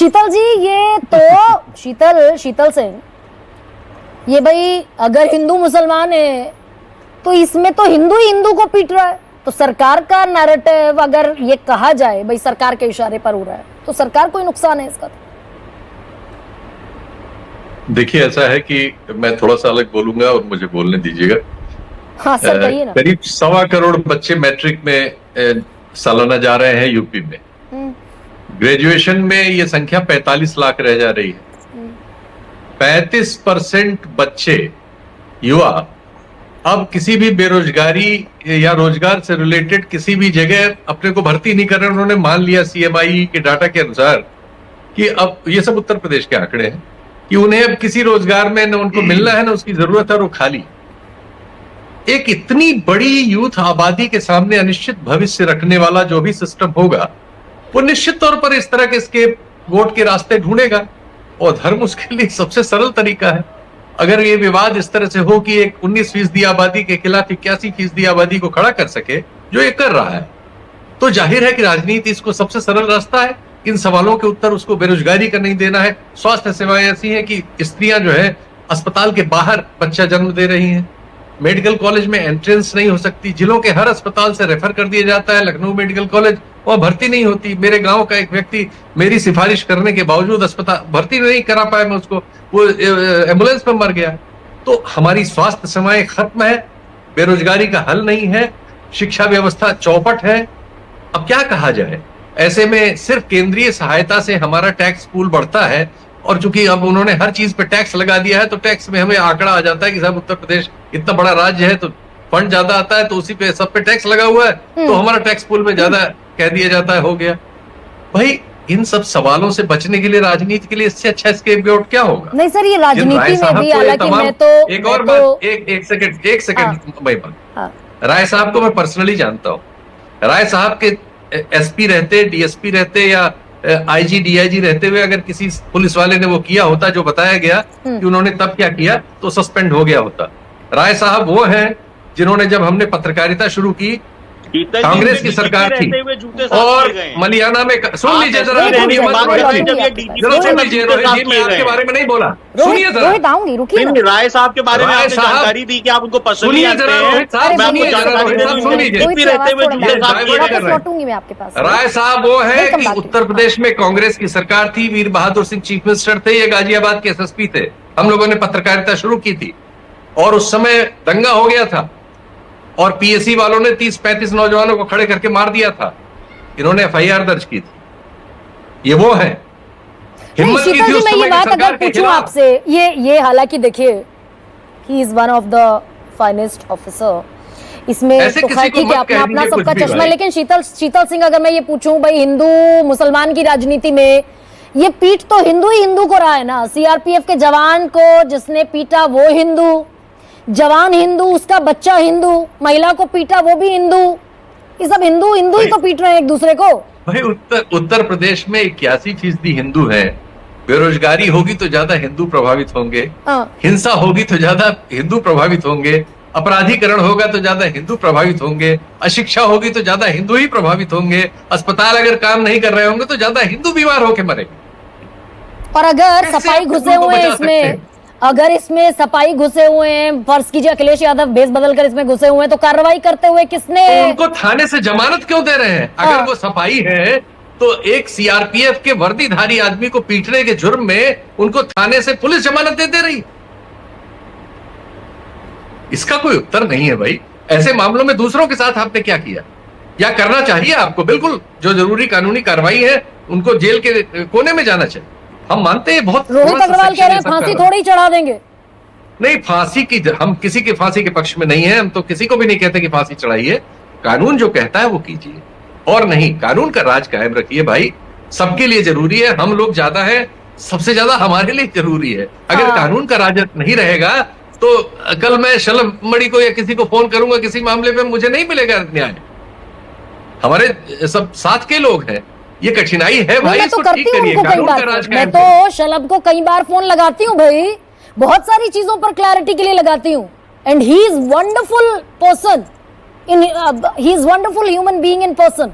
शीतल जी, ये तो शीतल सिंह, ये भाई अगर हिंदू मुसलमान है तो इसमें तो हिंदू ही हिंदू को पीट रहा है। तो सरकार का नैरेटिव अगर ये कहा जाए भाई सरकार के इशारे पर हो रहा है तो सरकार को ही नुकसान है इसका। देखिए, ऐसा है कि मैं थोड़ा सा अलग बोलूंगा और मुझे बोलने दीजिएगा। हाँ सर, कहिए ना। करीब 1.25 करोड़ बच्चे मैट्रिक में सालाना जा रहे हैं यूपी में। ग्रेजुएशन में ये संख्या 45 लाख रह जा रही है। 35% बच्चे युवा अब किसी भी बेरोजगारी या रोजगार से रिलेटेड किसी भी जगह अपने को भर्ती नहीं कर रहे। उन्होंने मान लिया CMI के डाटा के अनुसार कि अब ये सब उत्तर प्रदेश के आंकड़े हैं कि उन्हें अब किसी रोजगार में न उनको मिलना है, न उसकी जरूरत है, और वो खाली। एक इतनी बड़ी यूथ आबादी के सामने अनिश्चित भविष्य रखने वाला जो भी सिस्टम होगा वो निश्चित तौर पर इस तरह के इसके वोट के रास्ते ढूंढेगा, और धर्म उसके लिए सबसे सरल तरीका है। अगर ये विवाद इस तरह से हो कि एक 19% आबादी के खिलाफ 81% आबादी को खड़ा कर सके, जो ये कर रहा है, तो जाहिर है कि राजनीति इसको सबसे सरल रास्ता है। इन सवालों के उत्तर उसको बेरोजगारी का नहीं देना है। स्वास्थ्य सेवाएं ऐसी हैं कि स्त्रियां जो है अस्पताल के बाहर बच्चा जन्म दे रही हैं। मेडिकल कॉलेज में एंट्रेंस नहीं हो सकती। जिलों के हर अस्पताल से रेफर कर दिया जाता है लखनऊ मेडिकल कॉलेज, वहां भर्ती नहीं होती। मेरे गांव का एक व्यक्ति मेरी सिफारिश करने के बावजूद अस्पताल भर्ती नहीं करा पाया मैं उसको, वो एम्बुलेंस में मर गया। तो हमारी स्वास्थ्य सेवाएं खत्म है, बेरोजगारी का हल नहीं है, शिक्षा व्यवस्था चौपट है। अब क्या कहा जाए? ऐसे में सिर्फ केंद्रीय सहायता से हमारा टैक्स पूल बढ़ता है, और चूंकि अब उन्होंने हर चीज पे टैक्स लगा दिया है तो टैक्स में हमें आंकड़ा आ जाता है कि साहब उत्तर प्रदेश इतना बड़ा राज्य है तो फंड ज्यादा आता है, तो उसी पे सब पे टैक्स लगा हुआ है, तो हमारा टैक्स पूल में ज्यादा कह दिया जाता है, हो गया। भाई इन सब सवालों से बचने के लिए राजनीति के लिए इससे अच्छा स्केपगोट क्या होगा? नहीं सर, ये राजनीति में भी, हालांकि मैं तो एक और बात, एक सेकंड भाई, राय साहब को मैं पर्सनली जानता हूँ। राय साहब के SP रहते, DSP रहते या IG DIG रहते हुए अगर किसी पुलिस वाले ने वो किया होता जो बताया गया कि उन्होंने तब क्या किया, तो सस्पेंड हो गया होता। राय साहब वो हैं जिन्होंने, जब हमने पत्रकारिता शुरू की, कांग्रेस की सरकार थी और मलियाना में, सुन लीजिए जरा, सुन लीजिए, रोहित जी, मैं आपके बारे में नहीं बोला, सुनिए जरा। राय साहब के बारे में आपने जानकारी दी कि आप उनको पसंद नहीं आते हैं। राय साहब वो है कि उत्तर प्रदेश में कांग्रेस की सरकार थी, वीर बहादुर सिंह चीफ मिनिस्टर थे, ये गाजियाबाद के SSP थे। हम लोगों ने पत्रकारिता शुरू की थी और उस समय दंगा हो गया था और PSC वालों ने 30-35 नौजवानों को खड़े करके मार दिया था। इन्होंने FIR दर्ज की थी। ये वो है हिम्मत की थी उस समय की सरकार के खिलाफ। आपसे ये हालांकि देखिए, he is one of the finest officer, इसमें तो खैर ठीक है, अपना सबका चश्मा। लेकिन शीतल सिंह, अगर मैं ये पूछूं भाई, हिंदू मुसलमान की राजनीति में ये पीट तो हिंदू ही हिंदू को रहा है ना। CRPF के जवान को जिसने पीटा वो हिंदू, जवान हिंदू, उसका बच्चा हिंदू, महिला को पीटा वो भी हिंदू। ये सब हिंदू ही तो पीट रहे हैं एक दूसरे को। भाई उत्तर प्रदेश में 81% हिंदू है। बेरोजगारी होगी तो ज्यादा हिंदू प्रभावित होंगे, हिंसा होगी तो ज्यादा हिंदू प्रभावित होंगे, अपराधीकरण होगा तो ज्यादा हिंदू प्रभावित होंगे, अशिक्षा होगी तो ज्यादा हिंदू ही प्रभावित होंगे, अस्पताल अगर काम नहीं कर रहे होंगे तो ज्यादा हिंदू बीमार होके मरेंगे। और अगर सफाई घुसे हुए हैं इसमें, अगर इसमें सफाई घुसे हुए हैं, फर्ज कीजिए अखिलेश यादव भेस बदलकर इसमें घुसे हुए हैं, तो कार्रवाई करते हुए किसने? तो उनको थाने से जमानत क्यों दे रहे हैं? अगर वो सफाई है तो एक CRPF के वर्दीधारी आदमी को पीटने के जुर्म में उनको थाने से पुलिस जमानत दे रही। इसका कोई उत्तर नहीं है भाई। ऐसे मामलों में दूसरों के साथ आपने क्या किया या करना चाहिए आपको? बिल्कुल जो जरूरी कानूनी कार्रवाई है उनको जेल के कोने में जाना चाहिए। हम मानते हैं बहुत। रोहित अग्रवाल कह रहे हैं फांसी थोड़ी ही चढ़ा देंगे। नहीं, फांसी की, हम किसी के फांसी के पक्ष में नहीं है। हम तो किसी को भी नहीं कहते कि फांसी चढ़ाइए। कानून जो कहता है वो कीजिए, और नहीं, कानून का राज कायम रखिए भाई। सबके लिए जरूरी है, हम लोग ज्यादा है, सबसे ज्यादा हमारे लिए जरूरी है। अगर कानून का राज नहीं रहेगा तो कल मैं शलभ मणि को या किसी को फोन करूंगा किसी मामले में, मुझे नहीं मिलेगा न्याय। हमारे सब साथ के लोग हैं, ये कठिनाई है भाई। मैं तो करती हूँ उनको कई बार, मैं तो शलभ को कई बार फोन लगाती हूँ भाई, बहुत सारी चीजों पर क्लैरिटी के लिए लगाती हूँ। And he is wonderful person, he is wonderful human being in person.